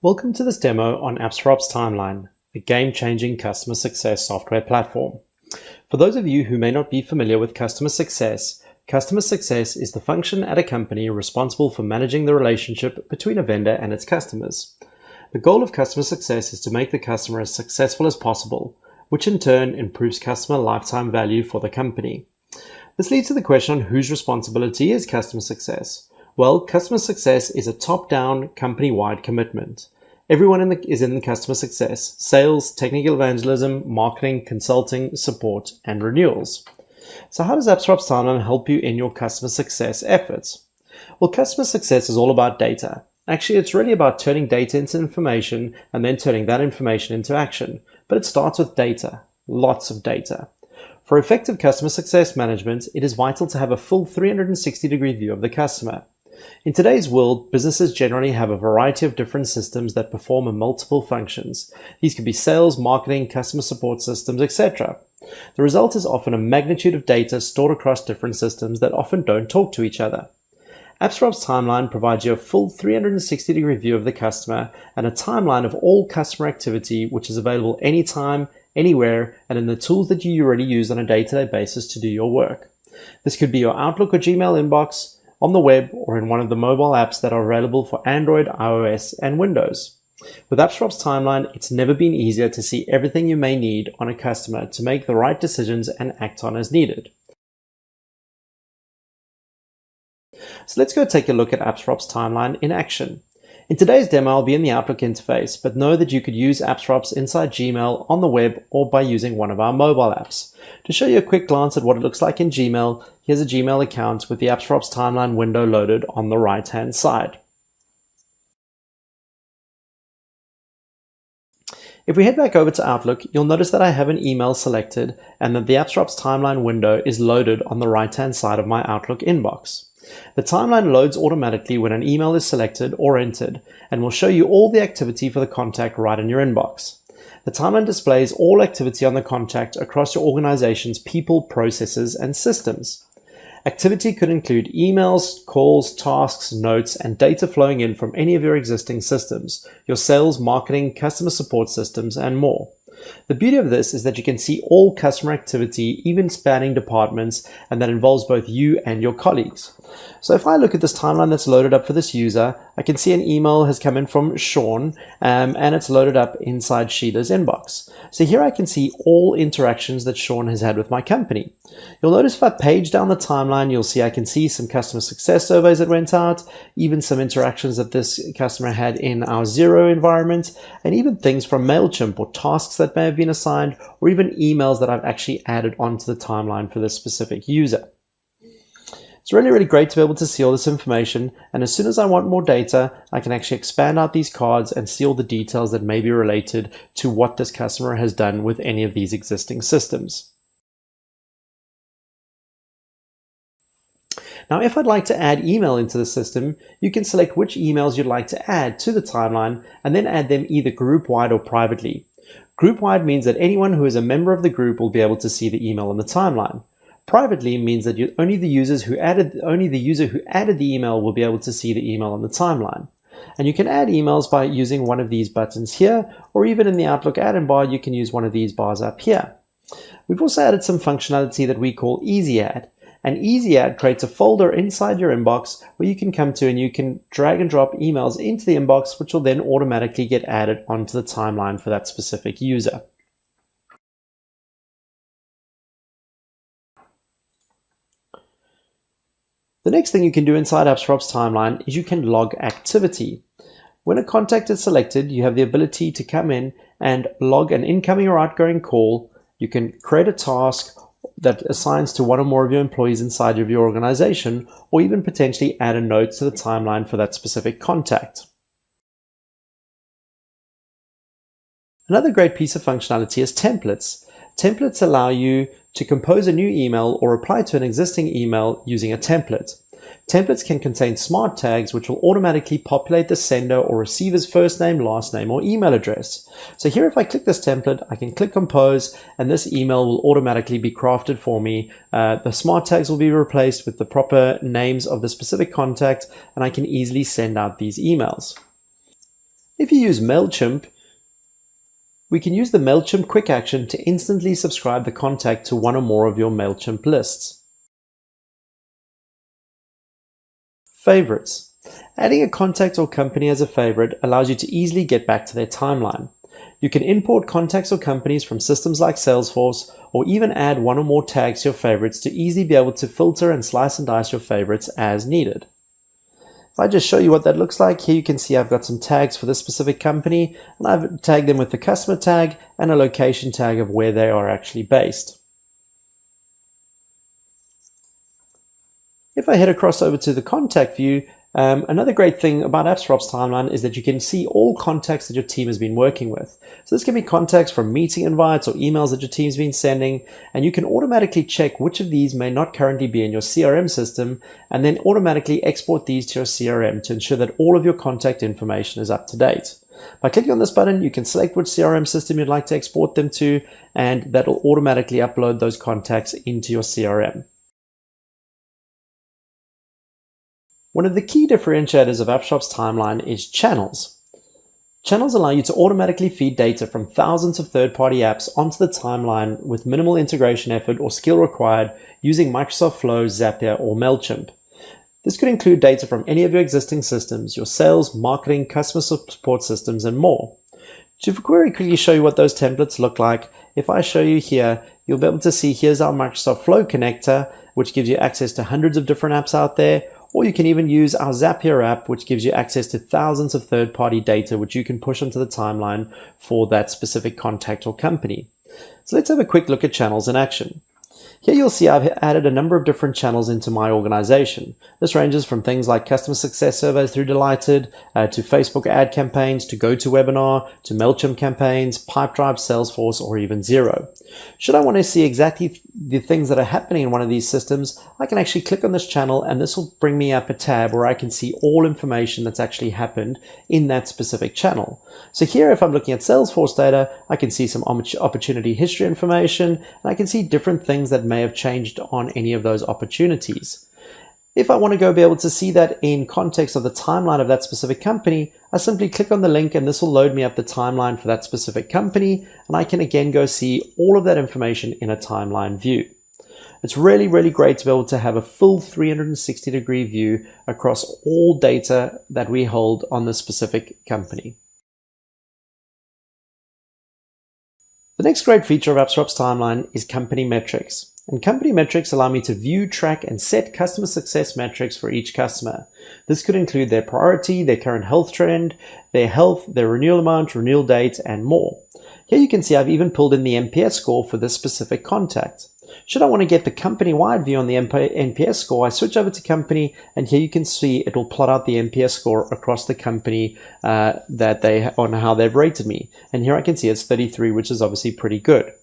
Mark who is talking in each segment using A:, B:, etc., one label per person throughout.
A: Welcome to this demo on Apps for Ops Timeline, a game-changing customer success software platform. For those of you who may not be familiar with customer success is the function at a company responsible for managing the relationship between a vendor and its customers. The goal of customer success is to make the customer as successful as possible, which in turn improves customer lifetime value for the company. This leads to the question on whose responsibility is customer success. Well, customer success is a top-down, company-wide commitment. Everyone is in the customer success: sales, technical evangelism, marketing, consulting, support, and renewals. So how does Apps for Ops Timeline help you in your customer success efforts? Well, customer success is all about data. Actually, it's really about turning data into information and then turning that information into action. But it starts with data, lots of data. For effective customer success management, it is vital to have a full 360-degree view of the customer. In today's world, businesses generally have a variety of different systems that perform multiple functions. These could be sales, marketing, customer support systems, etc. The result is often a magnitude of data stored across different systems that often don't talk to each other. Apps for Ops Timeline provides you a full 360-degree view of the customer and a timeline of all customer activity, which is available anytime, anywhere, and in the tools that you already use on a day-to-day basis to do your work. This could be your Outlook or Gmail inbox, on the web, or in one of the mobile apps that are available for Android, iOS, and Windows. With Apps for Ops Timeline, it's never been easier to see everything you may need on a customer to make the right decisions and act on as needed. So let's go take a look at Apps for Ops Timeline in action. In today's demo, I'll be in the Outlook interface, but know that you could use Apps for Ops inside Gmail, on the web, or by using one of our mobile apps. To show you a quick glance at what it looks like in Gmail, here's a Gmail account with the Apps for Ops Timeline window loaded on the right-hand side. If we head back over to Outlook, you'll notice that I have an email selected and that the Apps for Ops Timeline window is loaded on the right-hand side of my Outlook inbox. The timeline loads automatically when an email is selected or entered and will show you all the activity for the contact right in your inbox. The timeline displays all activity on the contact across your organization's people, processes, and systems. Activity could include emails, calls, tasks, notes, and data flowing in from any of your existing systems, your sales, marketing, customer support systems, and more. The beauty of this is that you can see all customer activity, even spanning departments, and that involves both you and your colleagues. So if I look at this timeline that's loaded up for this user, I can see an email has come in from Sean, and it's loaded up inside Sheila's inbox. So here I can see all interactions that Sean has had with my company. You'll notice if I page down the timeline, you'll see I can see some customer success surveys that went out, even some interactions that this customer had in our Xero environment, and even things from MailChimp or tasks that may have been assigned, or even emails that I've actually added onto the timeline for this specific user. It's really great to be able to see all this information, and as soon as I want more data, I can actually expand out these cards and see all the details that may be related to what this customer has done with any of these existing systems. Now, if I'd like to add email into the system, you can select which emails you'd like to add to the timeline and then add them either group-wide or privately. Group-wide means that anyone who is a member of the group will be able to see the email on the timeline. Privately means that only the user who added the email will be able to see the email on the timeline. And you can add emails by using one of these buttons here, or even in the Outlook add-in bar, you can use one of these bars up here. We've also added some functionality that we call Easy Add. And Easy Add creates a folder inside your inbox where you can come to and you can drag and drop emails into the inbox, which will then automatically get added onto the timeline for that specific user. The next thing you can do inside Apps for Ops Timeline is you can log activity. When a contact is selected, you have the ability to come in and log an incoming or outgoing call. You can create a task that assigns to one or more of your employees inside of your organization, or even potentially add a note to the timeline for that specific contact. Another great piece of functionality is templates. Templates allow you to compose a new email or reply to an existing email using a template. Templates can contain smart tags which will automatically populate the sender or receiver's first name, last name, or email address. So here, if I click this template, I can click compose, and this email will automatically be crafted for me. The smart tags will be replaced with the proper names of the specific contact, and I can easily send out these emails. If you use MailChimp, we can use the MailChimp quick action to instantly subscribe the contact to one or more of your MailChimp lists. Favorites. Adding a contact or company as a favorite allows you to easily get back to their timeline. You can import contacts or companies from systems like Salesforce, or even add one or more tags to your favorites to easily be able to filter and slice and dice your favorites as needed. If I just show you what that looks like, here you can see I've got some tags for this specific company, and I've tagged them with the customer tag and a location tag of where they are actually based. If I head across over to the contact view, another great thing about AppsForOps Timeline is that you can see all contacts that your team has been working with. So this can be contacts from meeting invites or emails that your team's been sending, and you can automatically check which of these may not currently be in your CRM system, and then automatically export these to your CRM to ensure that all of your contact information is up to date. By clicking on this button, you can select which CRM system you'd like to export them to, and that'll automatically upload those contacts into your CRM. One of the key differentiators of AppsForOps Timeline is channels. Channels allow you to automatically feed data from thousands of third-party apps onto the timeline with minimal integration effort or skill required using Microsoft Flow, Zapier, or MailChimp. This could include data from any of your existing systems, your sales, marketing, customer support systems, and more. To very quickly show you what those templates look like, if I show you here, you'll be able to see here's our Microsoft Flow connector, which gives you access to hundreds of different apps out there. Or you can even use our Zapier app, which gives you access to thousands of third-party data, which you can push onto the timeline for that specific contact or company. So let's have a quick look at channels in action. Here you'll see I've added a number of different channels into my organization. This ranges from things like customer success surveys through Delighted, to Facebook ad campaigns, to GoToWebinar, to MailChimp campaigns, Pipedrive, Salesforce, or even Xero. Should I want to see exactly the things that are happening in one of these systems, I can actually click on this channel and this will bring me up a tab where I can see all information that's actually happened in that specific channel. So here, if I'm looking at Salesforce data, I can see some opportunity history information, and I can see different things that may have changed on any of those opportunities. If I want to go be able to see that in context of the timeline of that specific company, I simply click on the link and this will load me up the timeline for that specific company, and I can again go see all of that information in a timeline view. It's really, really great to be able to have a full 360-degree view across all data that we hold on this specific company. The next great feature of AppsForOps Timeline is company metrics. And company metrics allow me to view, track, and set customer success metrics for each customer. This could include their priority, their current health trend, their health, their renewal amount, renewal date, and more. Here you can see I've even pulled in the NPS score for this specific contact. Should I want to get the company-wide view on the NPS score, I switch over to company, and here you can see it will plot out the NPS score across the company on how they've rated me. And here I can see it's 33, which is obviously pretty good.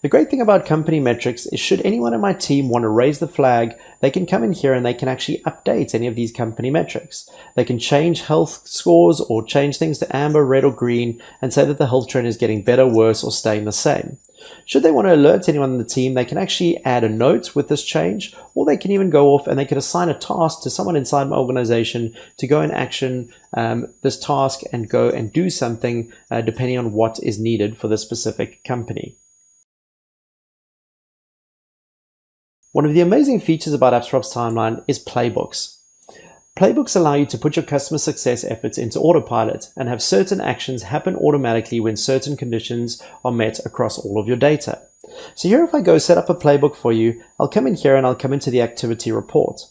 A: The great thing about company metrics is should anyone in my team want to raise the flag, they can come in here and they can actually update any of these company metrics. They can change health scores or change things to amber, red, or green and say that the health trend is getting better, worse, or staying the same. Should they want to alert anyone in the team, they can actually add a note with this change, or they can even go off and they can assign a task to someone inside my organization to go and action this task and go and do something depending on what is needed for the specific company. One of the amazing features about AppsForOps Timeline is playbooks. Playbooks allow you to put your customer success efforts into autopilot and have certain actions happen automatically when certain conditions are met across all of your data. So here, if I go set up a playbook for you, I'll come in here and I'll come into the activity report.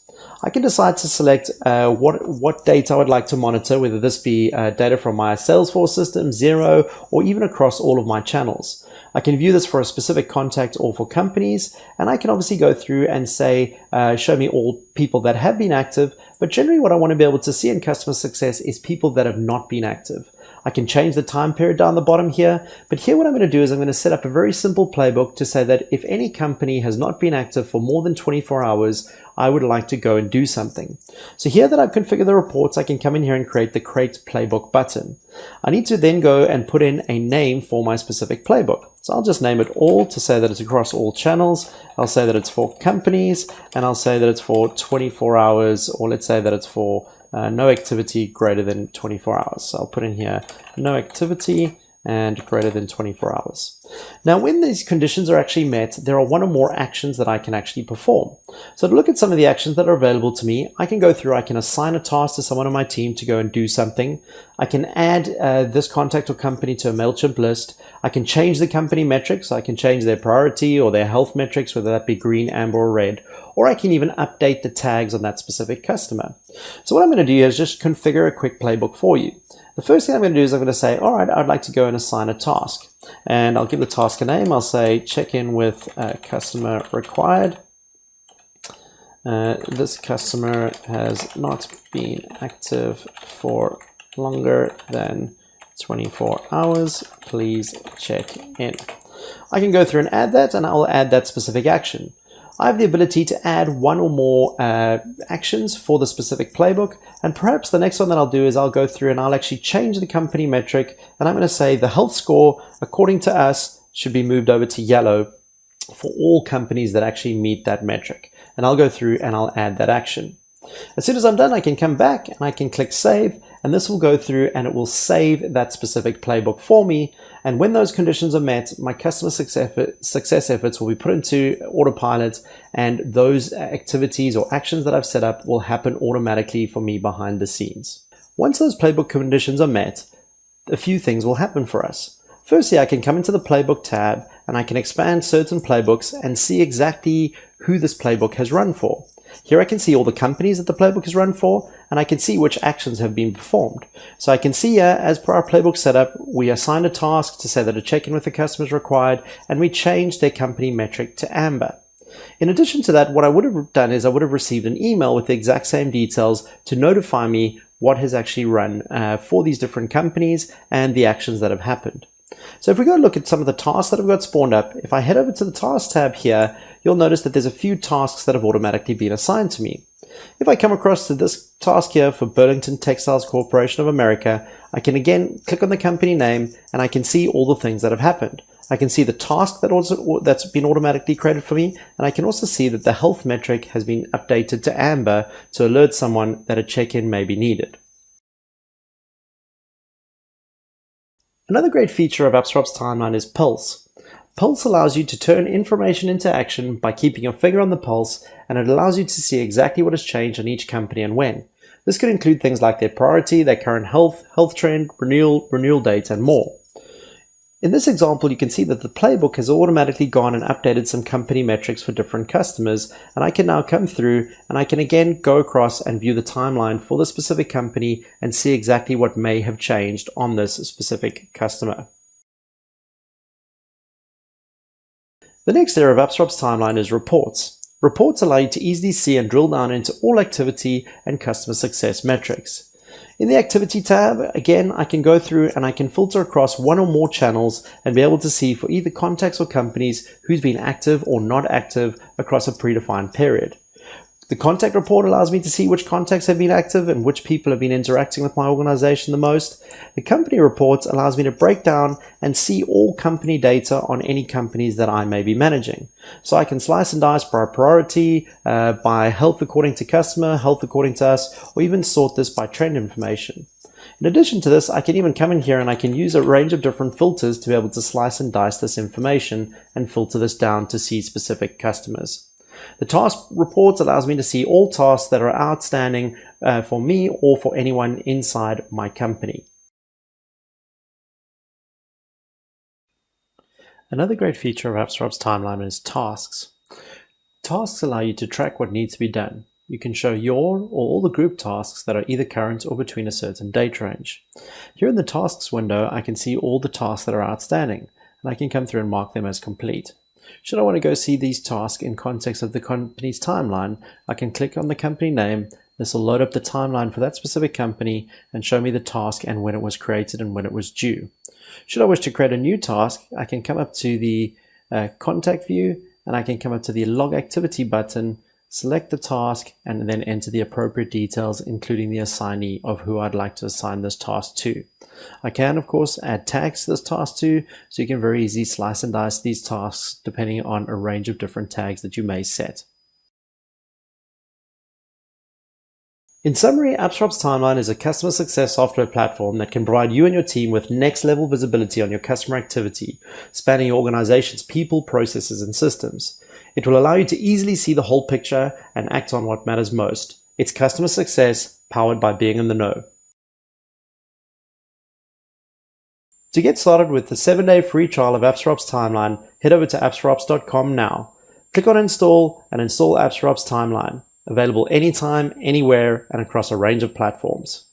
A: I can decide to select what data I would like to monitor, whether this be data from my Salesforce system, Xero, or even across all of my channels. I can view this for a specific contact or for companies, and I can obviously go through and say, show me all people that have been active, but generally what I want to be able to see in customer success is people that have not been active. I can change the time period down the bottom here, but here what I'm going to do is I'm going to set up a very simple playbook to say that if any company has not been active for more than 24 hours, I would like to go and do something. So here that I've configured the reports, I can come in here and create the Create Playbook button. I need to then go and put in a name for my specific playbook. So I'll just name it all to say that it's across all channels. I'll say that it's for companies, and I'll say that it's for 24 hours, or let's say that it's for no activity greater than 24 hours. So I'll put in here no activity and greater than 24 hours. Now, when these conditions are actually met, there are one or more actions that I can actually perform. So to look at some of the actions that are available to me, I can go through, I can assign a task to someone on my team to go and do something. I can add this contact or company to a MailChimp list. I can change the company metrics. I can change their priority or their health metrics, whether that be green, amber, or red, or I can even update the tags on that specific customer. So what I'm going to do here is just configure a quick playbook for you. The first thing I'm going to do is I'm going to say, all right, I'd like to go and assign a task. And I'll give the task a name. I'll say check in with customer required. This customer has not been active for longer than 24 hours. Please check in. I can go through and add that, and I'll add that specific action. I have the ability to add one or more actions for the specific playbook. And perhaps the next one that I'll do is I'll go through and I'll actually change the company metric. And I'm going to say the health score, according to us, should be moved over to yellow for all companies that actually meet that metric. And I'll go through and I'll add that action. As soon as I'm done, I can come back and I can click save, and this will go through and it will save that specific playbook for me. And when those conditions are met, my customer success efforts will be put into autopilot, and those activities or actions that I've set up will happen automatically for me behind the scenes. Once those playbook conditions are met, a few things will happen for us. Firstly, I can come into the playbook tab and I can expand certain playbooks and see exactly who this playbook has run for. Here I can see all the companies that the playbook has run for, and I can see which actions have been performed. So I can see here, as per our playbook setup, we assigned a task to say that a check-in with the customer is required, and we changed their company metric to amber. In addition to that, what I would have done is I would have received an email with the exact same details to notify me what has actually run for these different companies and the actions that have happened. So if we go look at some of the tasks that have got spawned up, if I head over to the task tab here, you'll notice that there's a few tasks that have automatically been assigned to me. If I come across to this task here for Burlington Textiles Corporation of America, I can again click on the company name and I can see all the things that have happened. I can see the task that's been automatically created for me, and I can also see that the health metric has been updated to amber to alert someone that a check-in may be needed. Another great feature of AppsRops Timeline is Pulse. Pulse allows you to turn information into action by keeping your finger on the pulse, and it allows you to see exactly what has changed on each company and when. This could include things like their priority, their current health trend, renewal dates, and more. In this example, you can see that the playbook has automatically gone and updated some company metrics for different customers, and I can now come through and I can again go across and view the timeline for the specific company and see exactly what may have changed on this specific customer. The next area of AppsRops Timeline is reports. Reports allow you to easily see and drill down into all activity and customer success metrics. In the Activity tab, again, I can go through and I can filter across one or more channels and be able to see for either contacts or companies who's been active or not active across a predefined period. The contact report allows me to see which contacts have been active and which people have been interacting with my organization the most. The company report allows me to break down and see all company data on any companies that I may be managing. So I can slice and dice by priority, by health according to customer, health according to us, or even sort this by trend information. In addition to this, I can even come in here and I can use a range of different filters to be able to slice and dice this information and filter this down to see specific customers. The task report allows me to see all tasks that are outstanding for me or for anyone inside my company. Another great feature of AppsRops Timeline is tasks. Tasks allow you to track what needs to be done. You can show your or all the group tasks that are either current or between a certain date range. Here in the tasks window, I can see all the tasks that are outstanding, and I can come through and mark them as complete. Should I want to go see these tasks in context of the company's timeline, I can click on the company name. This will load up the timeline for that specific company and show me the task and when it was created and when it was due. Should I wish to create a new task, I can come up to the contact view and I can come up to the log activity button, select the task, and then enter the appropriate details, including the assignee of who I'd like to assign this task to. I can, of course, add tags to this task too, so you can very easily slice and dice these tasks depending on a range of different tags that you may set. In summary, AppsRops Timeline is a customer success software platform that can provide you and your team with next-level visibility on your customer activity, spanning your organization's people, processes, and systems. It will allow you to easily see the whole picture and act on what matters most. It's customer success powered by being in the know. To get started with the 7-day free trial of AppsRops Timeline, head over to appsrops.com now. Click on Install and install AppsRops Timeline. Available anytime, anywhere, and across a range of platforms.